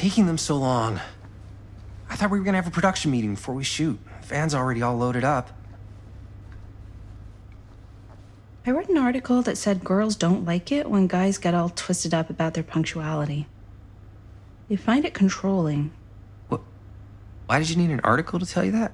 taking them so long? I thought we were gonna have a production meeting before we shoot. Van's already all loaded up. I read an article that said girls don't like it when guys get all twisted up about their punctuality. They find it controlling. What? Why did you need an article to tell you that?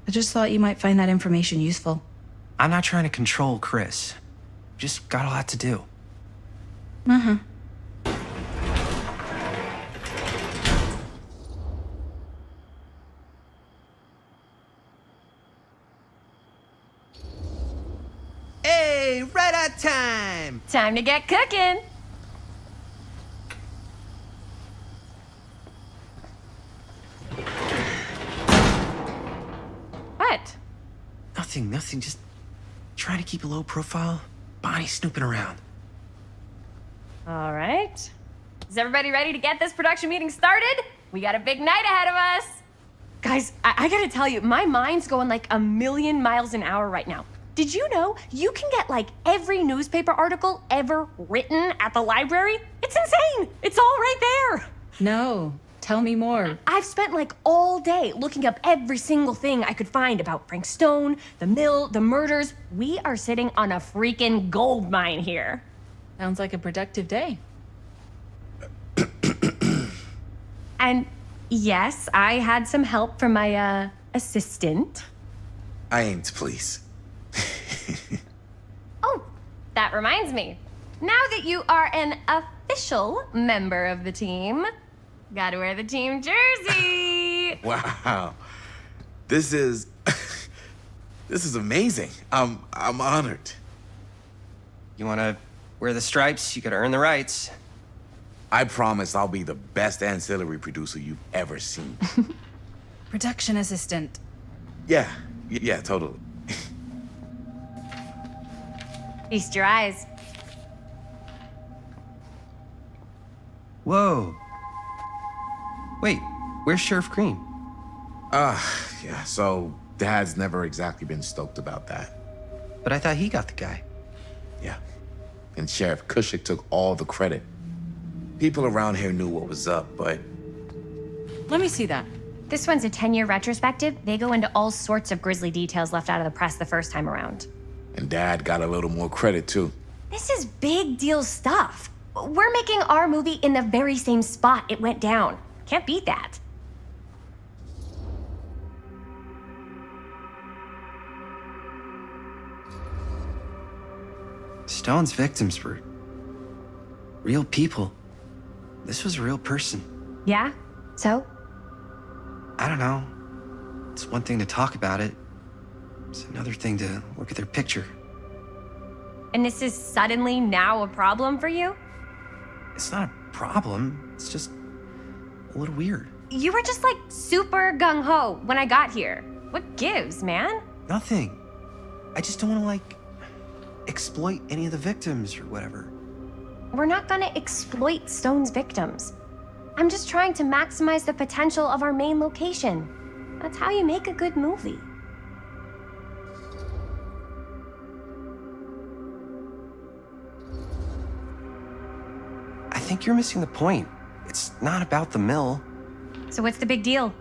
I just thought you might find that information useful. I'm not trying to control Chris. Just got a lot to do. Uh-huh. Hey, right on time! Time to get cooking. What? Nothing, just trying to keep a low profile. Bonnie snooping around. All right. Is everybody ready to get this production meeting started? We got a big night ahead of us. Guys, I gotta tell you, my mind's going like a million miles an hour right now. Did you know you can get like every newspaper article ever written at the library? It's insane. It's all right there. No, tell me more. I've spent like all day looking up every single thing I could find about Frank Stone, the mill, the murders. We are sitting on a freaking gold mine here. Sounds like a productive day. And yes, I had some help from my assistant. I aim to please. Oh, that reminds me. Now that you are an official member of the team, gotta wear the team jersey. Wow. This is this is amazing. I'm honored. You wanna wear the stripes? You gotta earn the rights. I promise I'll be the best ancillary producer you've ever seen. Production assistant. Yeah, totally. Feast your eyes. Whoa. Wait, where's Sheriff Green? Yeah, so Dad's never exactly been stoked about that. But I thought he got the guy. Yeah. And Sheriff Cushik took all the credit. People around here knew what was up, but... Let me see that. This one's a 10-year retrospective. They go into all sorts of grisly details left out of the press the first time around. And Dad got a little more credit, too. This is big deal stuff. We're making our movie in the very same spot it went down. Can't beat that. Stone's victims were real people. This was a real person. Yeah? So? I don't know. It's one thing to talk about it. It's another thing to look at their picture. And this is suddenly now a problem for you? It's not a problem. It's just a little weird. You were just like super gung-ho when I got here. What gives, man? Nothing. I just don't want to, like, exploit any of the victims or whatever. We're not gonna exploit Stone's victims. I'm just trying to maximize the potential of our main location. That's how you make a good movie. I think you're missing the point. It's not about the mill. So what's the big deal?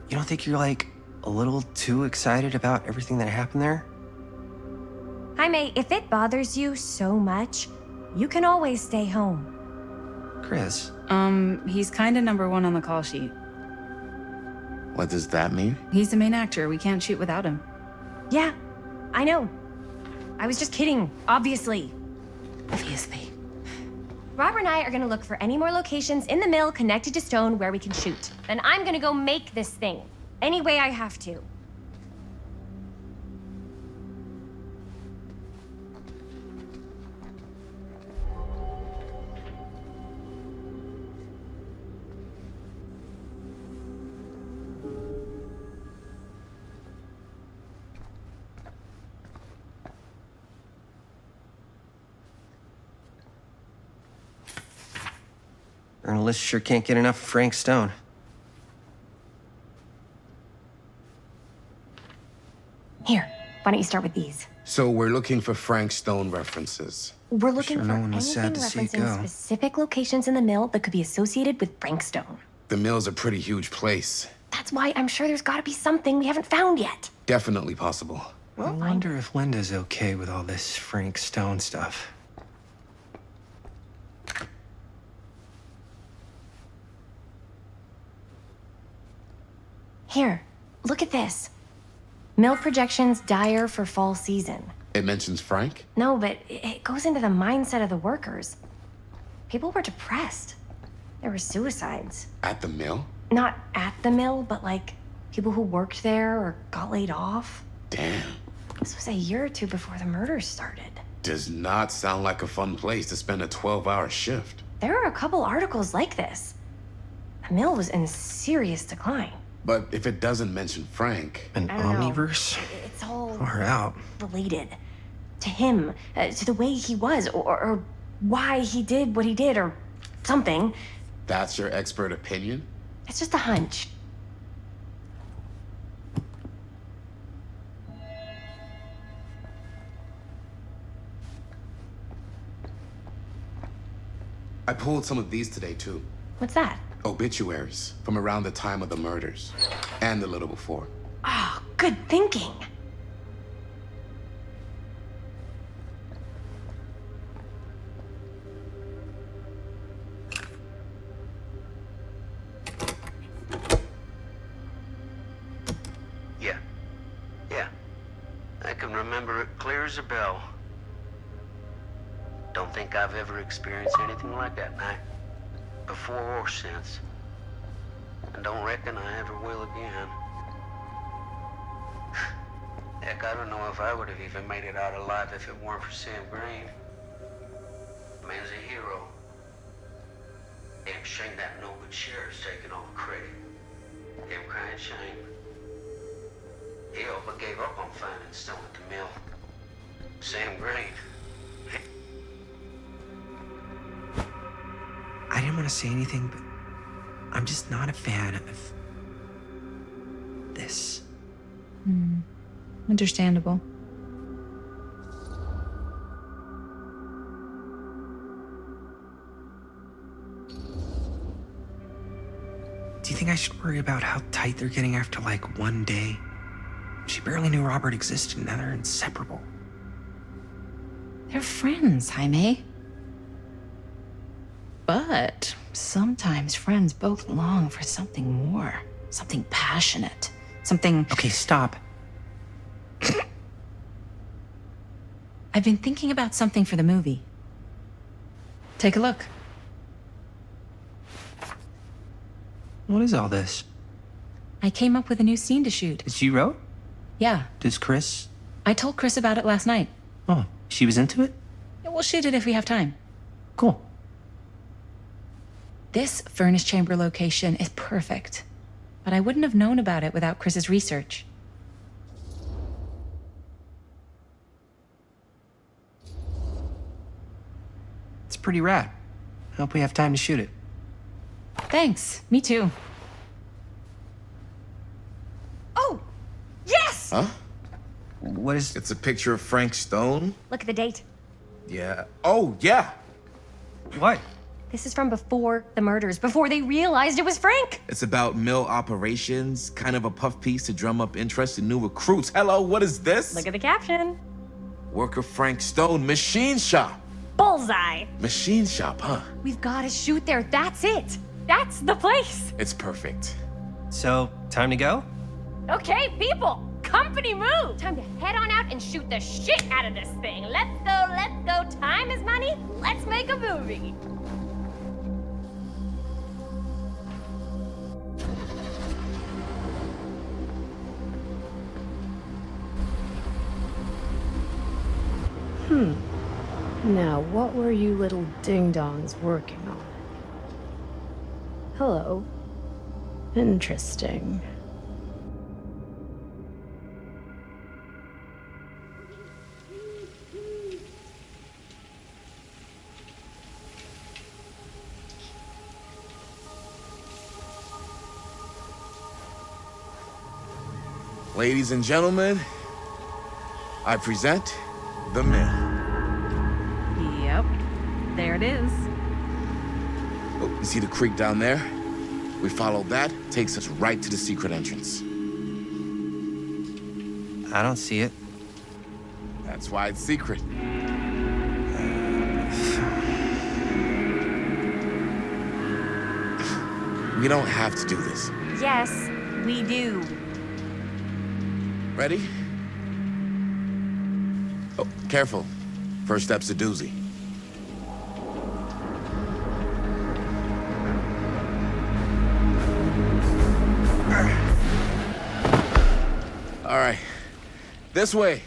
You don't think you're, like, a little too excited about everything that happened there? Jaime, if it bothers you so much, you can always stay home. Chris. He's kinda number one on the call sheet. What does that mean? He's the main actor. We can't shoot without him. Yeah, I know. I was just kidding, obviously. Obviously. Robert and I are gonna look for any more locations in the mill connected to Stone where we can shoot. Then I'm gonna go make this thing, any way I have to. Journalists sure can't get enough of Frank Stone. Here, why don't you start with these? So we're looking for Frank Stone references. We're looking Sure for no one was anything sad to see it referencing go. specific locations in the mill that could be associated with Frankstone. The mill's a pretty huge place. That's why I'm sure there's gotta be something we haven't found yet. Definitely possible. I wonder if Linda's okay with all this Frank Stone stuff. Here, look at this. Mill projections dire for fall season. It mentions Frank? No, but it goes into the mindset of the workers. People were depressed. There were suicides. At the mill? Not at the mill, but like people who worked there or got laid off. Damn. This was a year or two before the murders started. Does not sound like a fun place to spend a 12-hour shift. There are a couple articles like this. The mill was in serious decline. But if it doesn't mention Frank, An I don't know. omniverse? It's all Far out. related to him, to the way he was, or why he did what he did, or something. that's your expert opinion? It's just a hunch. I pulled some of these today, too. What's that? Obituaries from around the time of the murders, and a little before. Oh, good thinking. Yeah. I can remember it clear as a bell. Don't think I've ever experienced anything like that night, before or since. And don't reckon I ever will again. Heck, I don't know if I would have even made it out alive if it weren't for Sam Green. Man's a hero. Damn shame that no good sheriff's taking all the credit. Damn crying shame. He all but gave up on finding Stone at the mill. Sam Green. I didn't want to say anything, but I'm just not a fan of this. Understandable. Do you think I should worry about how tight they're getting after like one day? She barely knew Robert existed, and now they're inseparable. They're friends, Jaime. But sometimes friends both long for something more, something passionate, something. Okay, stop. I've been thinking about something for the movie. Take a look. What is all this? I came up with a new scene to shoot. That you wrote? Yeah, Does Chris? I told Chris about it last night. Oh, she was into it? Yeah, we'll shoot it if we have time. Cool. This furnace chamber location is perfect, but I wouldn't have known about it without Chris's research. It's pretty rad. I hope we have time to shoot it. Thanks, me too. Oh, yes! Huh? What is... It's a picture of Frank Stone? Look at the date. Yeah. Oh, yeah. What? This is from before the murders, before they realized it was Frank. It's about mill operations, kind of a puff piece to drum up interest in new recruits. Hello, what is this? Look at the caption. Worker Frank Stone, machine shop. Bullseye. Machine shop, huh? We've got to shoot there. That's it. That's the place. It's perfect. So, time to go? Okay, people. Company move. Time to head on out and shoot the shit out of this thing. Let's go, let's go. Time is money. Let's make a movie. Now, what were you little ding-dongs working on? Hello. Interesting. Ladies and gentlemen, I present The Mill. There it is. Oh, you see the creek down there? We follow that, takes us right to the secret entrance. I don't see it. That's why it's secret. We don't have to do this. Yes, we do. Ready? Oh, careful. First step's a doozy. All right. This way.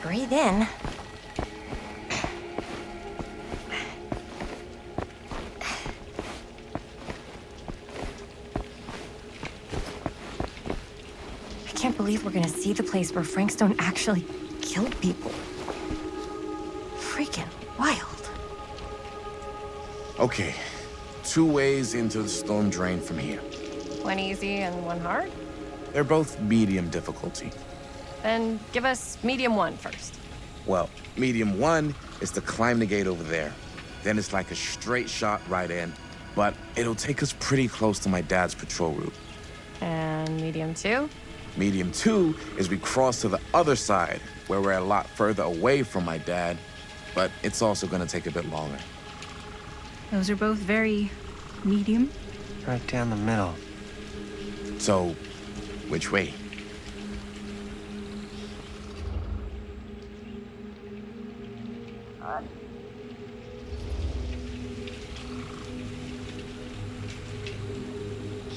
Breathe in. I can't believe we're gonna see the place where Frank Stone actually killed people. Freaking wild. Okay. 2 ways into the storm drain from here. One easy and one hard? They're both medium difficulty. Then give us medium one first. Well, medium 1 is to climb the gate over there. Then it's like a straight shot right in, but it'll take us pretty close to my dad's patrol route. And medium two? Medium 2 is we cross to the other side, where we're a lot further away from my dad, but it's also gonna take a bit longer. Those are both very medium. Right down the middle. So, which way?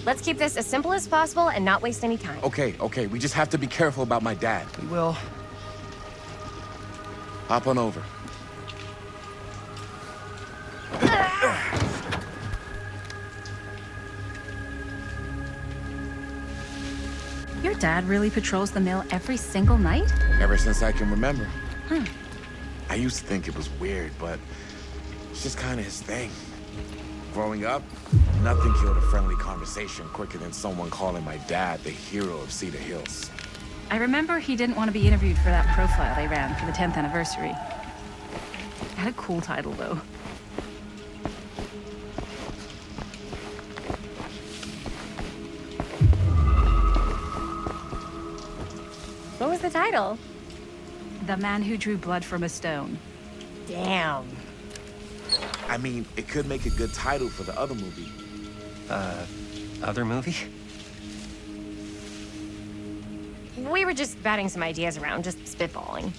Let's keep this as simple as possible and not waste any time. Okay, we just have to be careful about my dad. We will. Hop on over. Your dad really patrols the mill every single night? Ever since I can remember. I used to think it was weird, but it's just kind of his thing. Growing up, nothing killed a friendly conversation quicker than someone calling my dad the hero of Cedar Hills. I remember he didn't want to be interviewed for that profile they ran for the 10th anniversary. Had a cool title, though. What was the title? The Man Who Drew Blood from a Stone. Damn. I mean, it could make a good title for the other movie. Other movie? We were just batting some ideas around, just spitballing.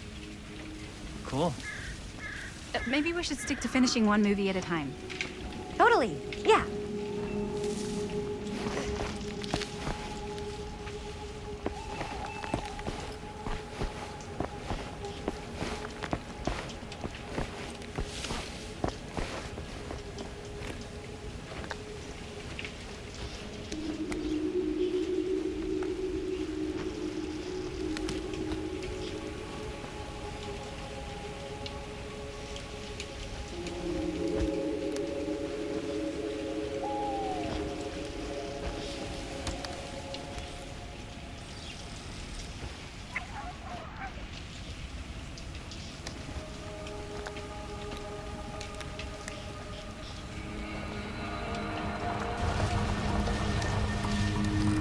Cool. Maybe we should stick to finishing one movie at a time. Totally, yeah.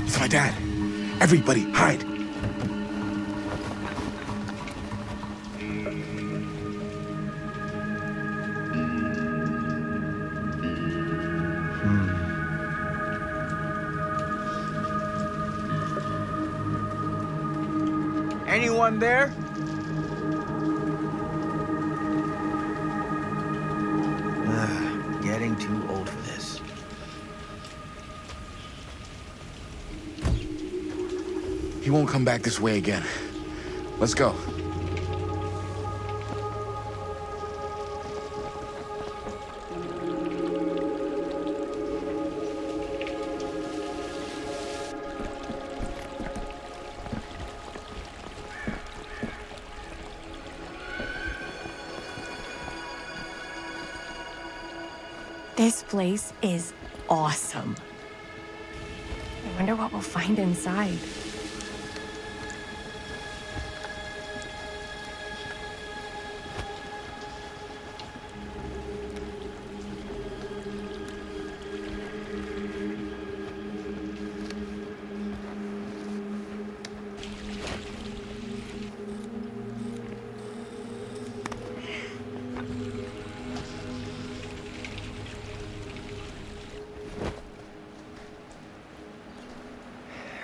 It's my dad. Everybody, hide. Anyone there? Getting too old for this. He won't come back this way again. Let's go. This place is awesome. I wonder what we'll find inside.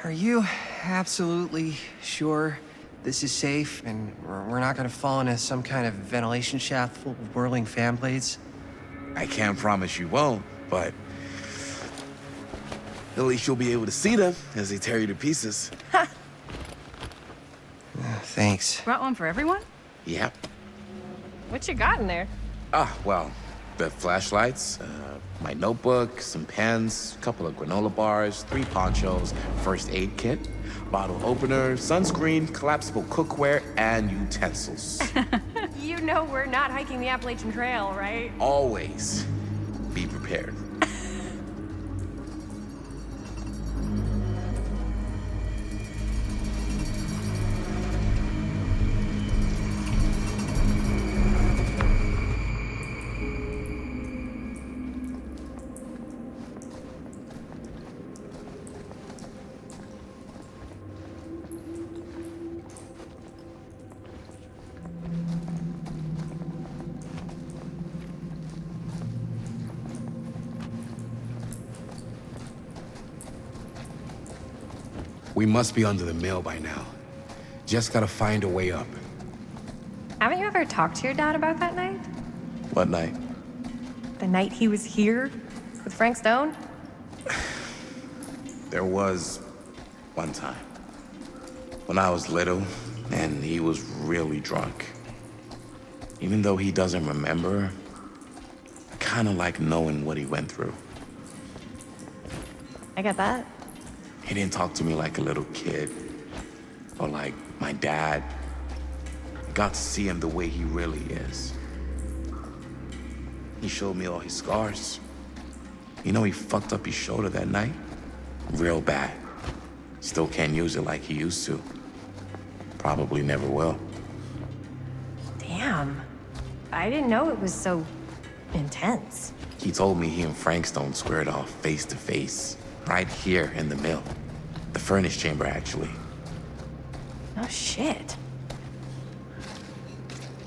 Are you absolutely sure this is safe and we're not gonna fall into some kind of ventilation shaft full of whirling fan blades? I can't promise you won't, but at least you'll be able to see them as they tear you to pieces. Thanks. Brought one for everyone? Yep. What you got in there? Well, the flashlights, my notebook, some pens, a couple of granola bars, 3 ponchos, first aid kit, bottle opener, sunscreen, collapsible cookware, and utensils. You know we're not hiking the Appalachian Trail, right? Always be prepared. We must be under the mill by now. Just gotta find a way up. Haven't you ever talked to your dad about that night? What night? The night he was here with Frank Stone? There was one time when I was little and he was really drunk. Even though he doesn't remember, I kinda like knowing what he went through. I get that. He didn't talk to me like a little kid or like my dad. I got to see him the way he really is. He showed me all his scars. You know, he fucked up his shoulder that night? Real bad. Still can't use it like he used to. Probably never will. Damn. I didn't know it was so intense. He told me he and Frank Stone squared off face to face, right here in the mill. The furnace chamber, actually. Oh, shit.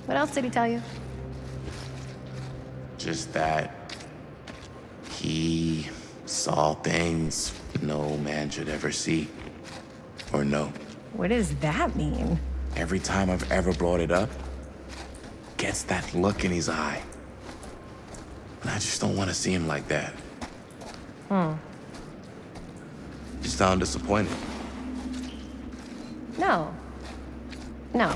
What else did he tell you? Just that he saw things no man should ever see or know. What does that mean? Every time I've ever brought it up, gets that look in his eye. And I just don't want to see him like that. You sound disappointed. No. No.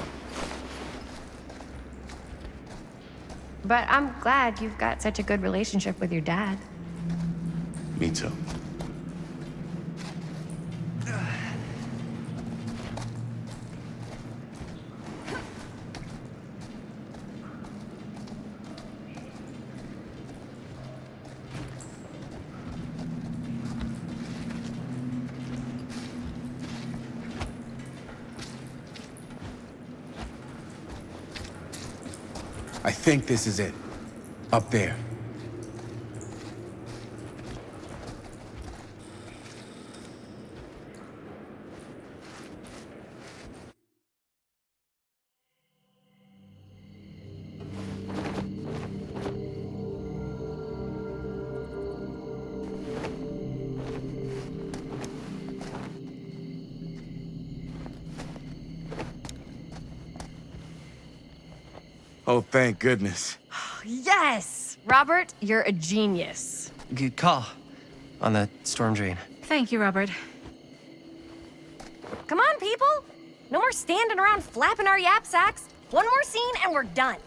But I'm glad you've got such a good relationship with your dad. Me too. I think this is it. Up there. Oh, thank goodness. Yes! Robert, you're a genius. Good call on the storm drain. Thank you, Robert. Come on, people! No more standing around flapping our yap sacks. One more scene and we're done.